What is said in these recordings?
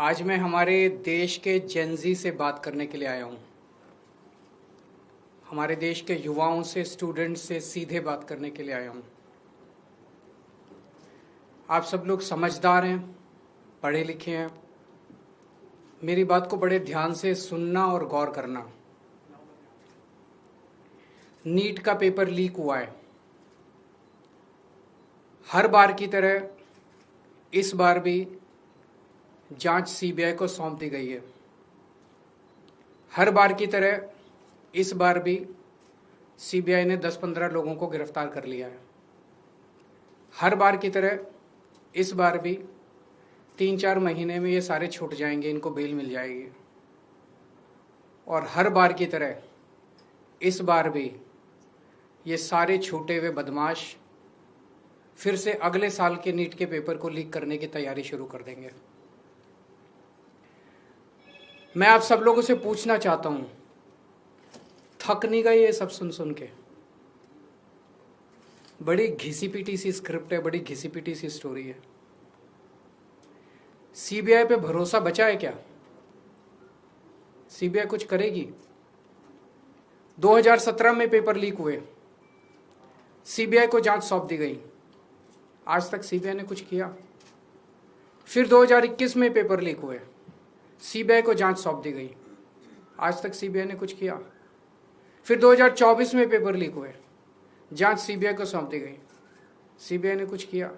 आज मैं हमारे देश के जेनजी से बात करने के लिए आया हूँ। हमारे देश के युवाओं से, स्टूडेंट्स से सीधे बात करने के लिए आया हूँ। आप सब लोग समझदार हैं, पढ़े लिखे हैं। मेरी बात को बड़े ध्यान से सुनना और गौर करना। नीट का पेपर लीक हुआ है। हर बार की तरह इस बार भी जांच सीबीआई को सौंप दी गई है। हर बार की तरह इस बार भी सीबीआई ने 10-15 लोगों को गिरफ्तार कर लिया है। हर बार की तरह इस बार भी 3-4 महीने में ये सारे छूट जाएंगे, इनको बेल मिल जाएगी। और हर बार की तरह इस बार भी ये सारे छूटे हुए बदमाश फिर से अगले साल के नीट के पेपर को लीक करने की तैयारी शुरू कर देंगे। मैं आप सब लोगों से पूछना चाहता हूं, थक नहीं गए ये सब सुन सुन के? बड़ी घिसी पिटी सी स्क्रिप्ट है, बड़ी घिसी पिटी सी स्टोरी है। सीबीआई पे भरोसा बचा है क्या? सीबीआई कुछ करेगी? 2017 में पेपर लीक हुए, सीबीआई को जांच सौंप दी गई। आज तक सीबीआई ने कुछ किया? फिर 2021 में पेपर लीक हुए, सीबीआई को जांच सौंप दी गई। आज तक सीबीआई ने कुछ किया? फिर 2024 में पेपर लीक हुए, जांच सीबीआई को सौंप दी गई। सीबीआई ने कुछ किया?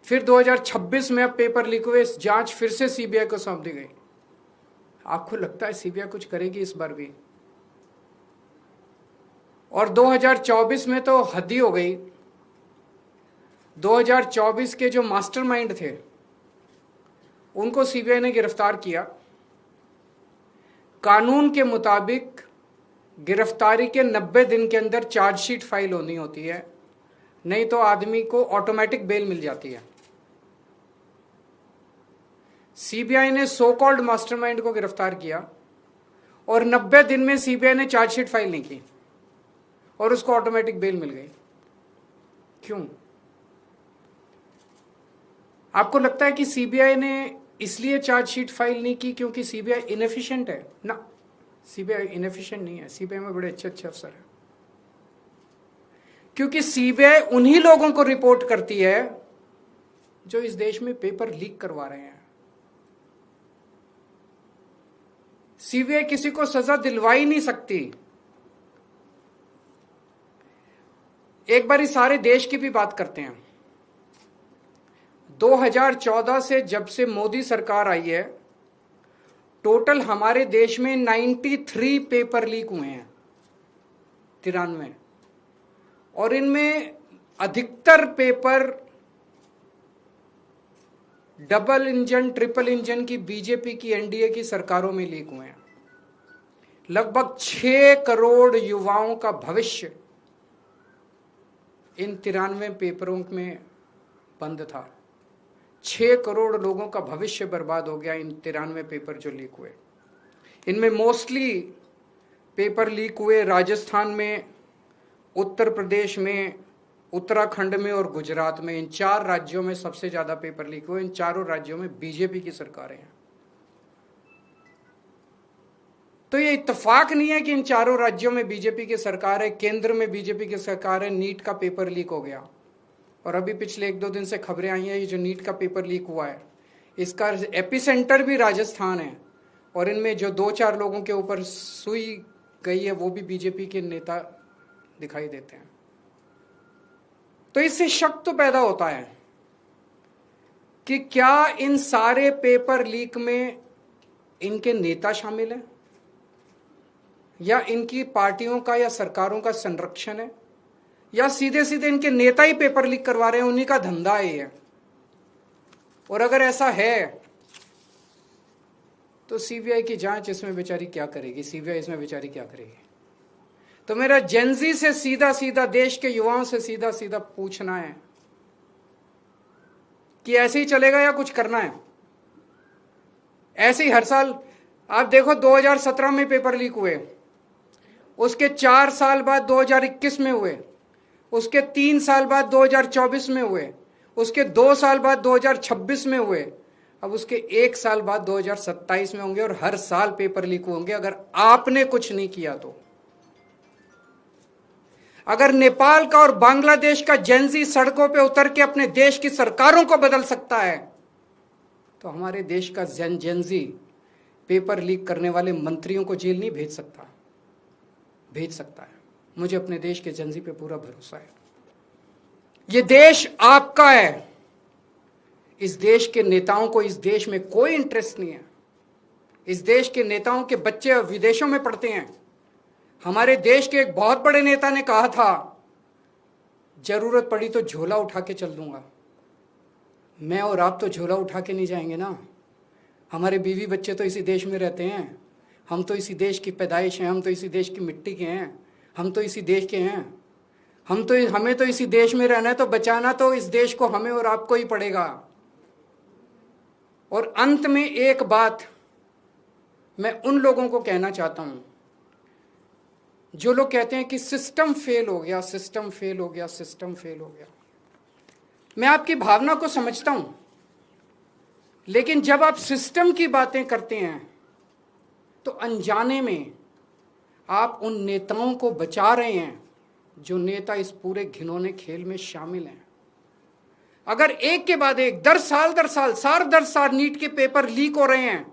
फिर 2026 में अब पेपर लीक हुए, जांच फिर से सीबीआई को सौंप दी गई। आपको लगता है सीबीआई कुछ करेगी इस बार भी? और 2024 में तो हद ही हो गई। 2024 के जो मास्टरमाइंड थे उनको सीबीआई ने गिरफ्तार किया। कानून के मुताबिक गिरफ्तारी के 90 दिन के अंदर चार्जशीट फाइल होनी होती है, नहीं तो आदमी को ऑटोमेटिक बेल मिल जाती है। सीबीआई ने सो कॉल्ड मास्टरमाइंड को गिरफ्तार किया और 90 दिन में सीबीआई ने चार्जशीट फाइल नहीं की और उसको ऑटोमेटिक बेल मिल गई। क्यों? आपको लगता है कि सीबीआई ने इसलिए चार्जशीट फाइल नहीं की क्योंकि सीबीआई इनएफिशिएंट है? ना, सीबीआई इनएफिशिएंट नहीं है। सीबीआई में बड़े अच्छे अच्छे अफसर हैं। क्योंकि सीबीआई उन्हीं लोगों को रिपोर्ट करती है जो इस देश में पेपर लीक करवा रहे हैं। सीबीआई किसी को सजा दिलवा ही नहीं सकती। एक बार इस सारे देश की भी बात करते हैं। 2014 से जब से मोदी सरकार आई है, टोटल हमारे देश में 93 पेपर लीक हुए हैं, 93। और इनमें अधिकतर paper double engine, triple engine की बीजेपी की, एनडीए की सरकारों में लीक हुए हैं। लगभग 6 करोड़ युवाओं का भविष्य इन 93 पेपरों में बंद था। 6 करोड़ लोगों का भविष्य बर्बाद हो गया इन 93 पेपर जो लीक हुए। इनमें मोस्टली पेपर लीक हुए राजस्थान में, उत्तर प्रदेश में, उत्तराखंड में और गुजरात में। इन 4 राज्यों में सबसे ज्यादा पेपर लीक हुए। इन चारों राज्यों में बीजेपी की सरकारें हैं। तो ये इत्तेफाक नहीं है कि इन चारों राज्यों में बीजेपी की सरकार है, केंद्र में बीजेपी की सरकार है, नीट का पेपर लीक हो गया। और अभी पिछले 1-2 दिन से खबरें आई हैं, ये जो नीट का पेपर लीक हुआ है इसका एपिसेंटर भी राजस्थान है। और इनमें जो 2-4 लोगों के ऊपर सुई गई है वो भी बीजेपी के नेता दिखाई देते हैं। तो इससे शक तो पैदा होता है कि क्या इन सारे पेपर लीक में इनके नेता शामिल हैं या इनकी पार्टियों का या सरकारों का संरक्षण है, या सीधे सीधे इनके नेता ही पेपर लीक करवा रहे हैं, उन्हीं का धंधा है। और अगर ऐसा है तो सीबीआई की जांच इसमें बेचारी क्या करेगी? सीबीआई इसमें बेचारी क्या करेगी? तो मेरा जेनजी से सीधा सीधा, देश के युवाओं से सीधा सीधा पूछना है कि ऐसे ही चलेगा या कुछ करना है? ऐसे ही हर साल आप देखो, 2017 में पेपर लीक हुए, उसके 4 साल बाद 2021 में हुए, उसके 3 साल बाद 2024 में हुए, उसके 2 साल बाद 2026 में हुए। अब उसके 1 साल बाद 2027 में होंगे और हर साल पेपर लीक होंगे अगर आपने कुछ नहीं किया तो। अगर नेपाल का और बांग्लादेश का जेनजी सड़कों पे उतर के अपने देश की सरकारों को बदल सकता है तो हमारे देश का जेनजी पेपर लीक करने वाले मंत्रियों को जेल नहीं भेज सकता है। मुझे अपने देश के जेनजी पे पूरा भरोसा है। ये देश आपका है। इस देश के नेताओं को इस देश में कोई इंटरेस्ट नहीं है। इस देश के नेताओं के बच्चे विदेशों में पढ़ते हैं। हमारे देश के एक बहुत बड़े नेता ने कहा था, जरूरत पड़ी तो झोला उठा के चल दूंगा। मैं और आप तो झोला उठा के नहीं जाएंगे ना। हमारे बीवी बच्चे तो इसी देश में रहते हैं। हम तो इसी देश की पैदाइश हैं। हम तो इसी देश की मिट्टी के हैं। हम तो इसी देश के हैं। हमें तो इसी देश में रहना है, तो बचाना तो इस देश को हमें और आपको ही पड़ेगा। और अंत में एक बात मैं उन लोगों को कहना चाहता हूं जो लोग कहते हैं कि सिस्टम फेल हो गया, सिस्टम फेल हो गया, सिस्टम फेल हो गया। मैं आपकी भावना को समझता हूं, लेकिन जब आप सिस्टम की बातें करते हैं तो अनजाने में आप उन नेताओं को बचा रहे हैं जो नेता इस पूरे घिनौने खेल में शामिल हैं। अगर एक के बाद एक दर साल नीट के पेपर लीक हो रहे हैं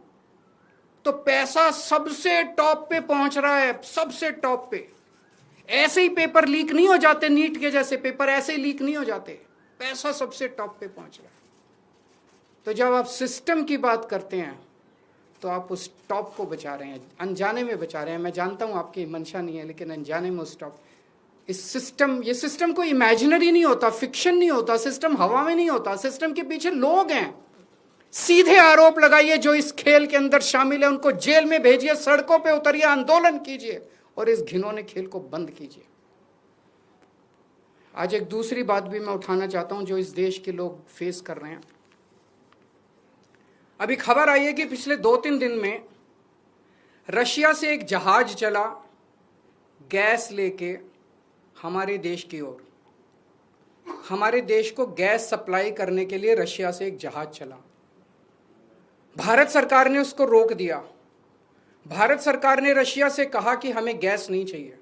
तो पैसा सबसे टॉप पे पहुंच रहा है, सबसे टॉप पे। ऐसे ही पेपर लीक नहीं हो जाते, नीट के जैसे पेपर ऐसे ही लीक नहीं हो जाते। पैसा सबसे टॉप पे पहुंच रहा है। तो जब आप सिस्टम की बात करते हैं तो आप उस टॉप को बचा रहे हैं, अनजाने में बचा रहे हैं। मैं जानता हूं आपकी मंशा नहीं है, लेकिन अनजाने में उस टॉप ये सिस्टम कोई इमेजिनरी नहीं होता, फिक्शन नहीं होता, सिस्टम हवा में नहीं होता। सिस्टम के पीछे लोग हैं। सीधे आरोप लगाइए जो इस खेल के अंदर शामिल है, उनको जेल में भेजिए, सड़कों पे उतरिए, आंदोलन कीजिए और इस घिनौने खेल को बंद कीजिए। आज एक दूसरी बात भी मैं उठाना चाहता हूं जो इस देश के लोग फेस कर रहे हैं। अभी खबर आई है कि पिछले 2-3 दिन में रशिया से एक जहाज चला गैस लेके हमारे देश की ओर। हमारे देश को गैस सप्लाई करने के लिए रशिया से एक जहाज चला। भारत सरकार ने उसको रोक दिया। भारत सरकार ने रशिया से कहा कि हमें गैस नहीं चाहिए।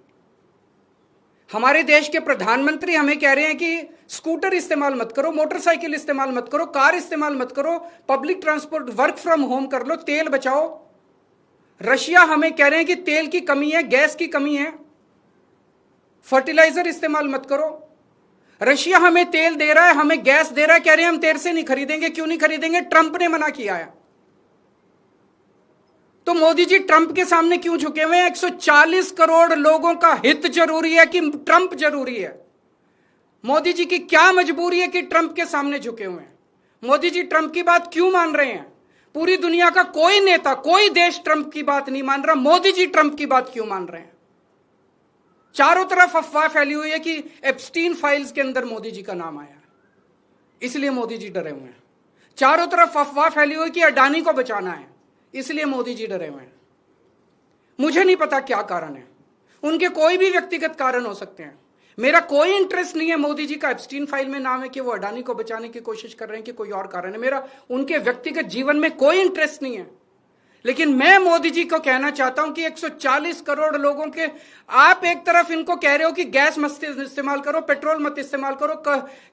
हमारे देश के प्रधानमंत्री हमें कह रहे हैं कि स्कूटर इस्तेमाल मत करो, मोटरसाइकिल इस्तेमाल मत करो, कार इस्तेमाल मत करो, public transport, work from home कर लो, तेल बचाओ। रशिया हमें कह रहे हैं कि तेल की कमी है, गैस की कमी है, फर्टिलाइजर इस्तेमाल मत करो। रशिया हमें तेल दे रहा है, हमें गैस दे रहा है, कह रहे हैं हम तेरे से नहीं खरीदेंगे। क्यों नहीं खरीदेंगे? ट्रंप ने मना किया है। तो मोदी जी ट्रंप के सामने क्यों झुके हुए हैं? 140 करोड़ लोगों का हित जरूरी है कि ट्रंप जरूरी है? मोदी जी की क्या मजबूरी है कि ट्रंप के सामने झुके हुए हैं? मोदी जी ट्रंप की बात क्यों मान रहे हैं? पूरी दुनिया का कोई नेता, कोई देश ट्रंप की बात नहीं मान रहा, मोदी जी ट्रंप की बात क्यों मान रहे हैं? चारों तरफ अफवाह फैली हुई है कि एप्स्टीन फाइल्स के अंदर मोदी जी का नाम आया, इसलिए मोदी जी डरे हुए हैं। चारों तरफ अफवाह फैली हुई कि अडानी को बचाना है, इसलिए मोदी जी डरे हुए हैं। मुझे नहीं पता क्या कारण है, उनके कोई भी व्यक्तिगत कारण हो सकते हैं। मेरा कोई इंटरेस्ट नहीं है मोदी जी का एप्स्टीन फाइल में नाम है कि वो अडानी को बचाने की कोशिश कर रहे हैं कि कोई और कारण है। मेरा उनके व्यक्तिगत जीवन में कोई इंटरेस्ट नहीं है। लेकिन मैं मोदी जी को कहना चाहता हूं कि 140 करोड़ लोगों के आप एक तरफ इनको कह रहे हो कि गैस मत इस्तेमाल करो, पेट्रोल मत इस्तेमाल करो,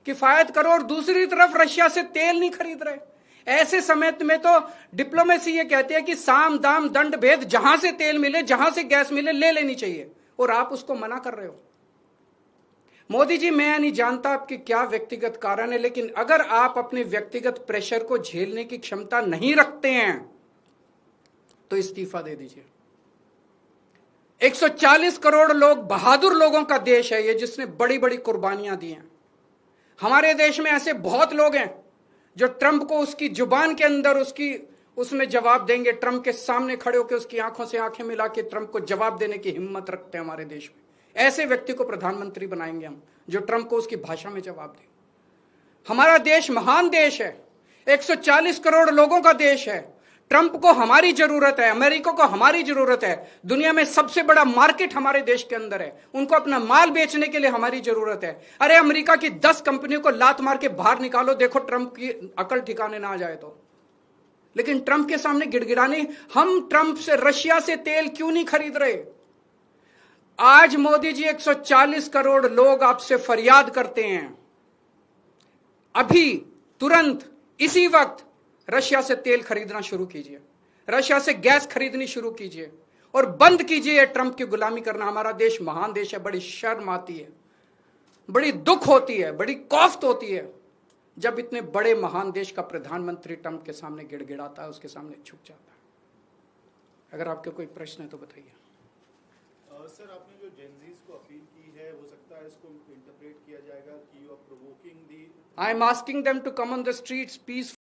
किफायत करो, और दूसरी तरफ रशिया से तेल नहीं खरीद रहे। ऐसे समय में तो डिप्लोमेसी ये कहती है कि साम दाम दंड भेद, जहां से तेल मिले, जहां से गैस मिले, ले लेनी चाहिए, और आप उसको मना कर रहे हो। मोदी जी, मैं नहीं जानता आपके क्या व्यक्तिगत कारण है, लेकिन अगर आप अपने व्यक्तिगत प्रेशर को झेलने की क्षमता नहीं रखते हैं तो इस्तीफा दे दीजिए। 140 करोड़ लोग, बहादुर लोगों का देश है ये, जिसने बड़ी बड़ी कुर्बानियां दी हैं। हमारे देश में ऐसे बहुत लोग हैं जो ट्रंप को उसकी जुबान के अंदर उसमें जवाब देंगे, ट्रंप के सामने खड़े होकर उसकी आंखों से आंखें मिला के ट्रंप को जवाब देने की हिम्मत रखते हैं हमारे देश में। ऐसे व्यक्ति को प्रधानमंत्री बनाएंगे हम, जो ट्रंप को उसकी भाषा में जवाब दे। हमारा देश महान देश है, 140 करोड़ लोगों का देश है। ट्रंप को हमारी जरूरत है, अमेरिका को हमारी जरूरत है। दुनिया में सबसे बड़ा मार्केट हमारे देश के अंदर है, उनको अपना माल बेचने के लिए हमारी जरूरत है। अरे अमेरिका की 10 कंपनियों को लात मार के बाहर निकालो, देखो ट्रंप की अकल ठिकाने ना आ जाए तो। लेकिन ट्रंप के सामने गिड़गिड़ाने, हम ट्रंप से, रशिया से तेल क्यों नहीं खरीद रहे? आज मोदी जी 140 करोड़ लोग आपसे फरियाद करते हैं, अभी तुरंत इसी वक्त रशिया से तेल खरीदना शुरू कीजिए, रशिया से गैस खरीदनी शुरू कीजिए और बंद कीजिए ट्रंप की गुलामी करना। हमारा देश महान देश है, बड़ी शर्म आती है, बड़ी दुख होती है, बड़ी कौफ्त होती है जब इतने बड़े महान देश का प्रधानमंत्री ट्रंप के सामने गिड़गिड़ाता है, उसके सामने झुक जाता है। अगर आपके कोई प्रश्न है तो बताइए। सर, आपने जो जेनजीज को अपील की है, हो सकता है इसको इंटरप्रेट किया जाएगा कि you are provoking the. I am asking them to come on the streets peaceful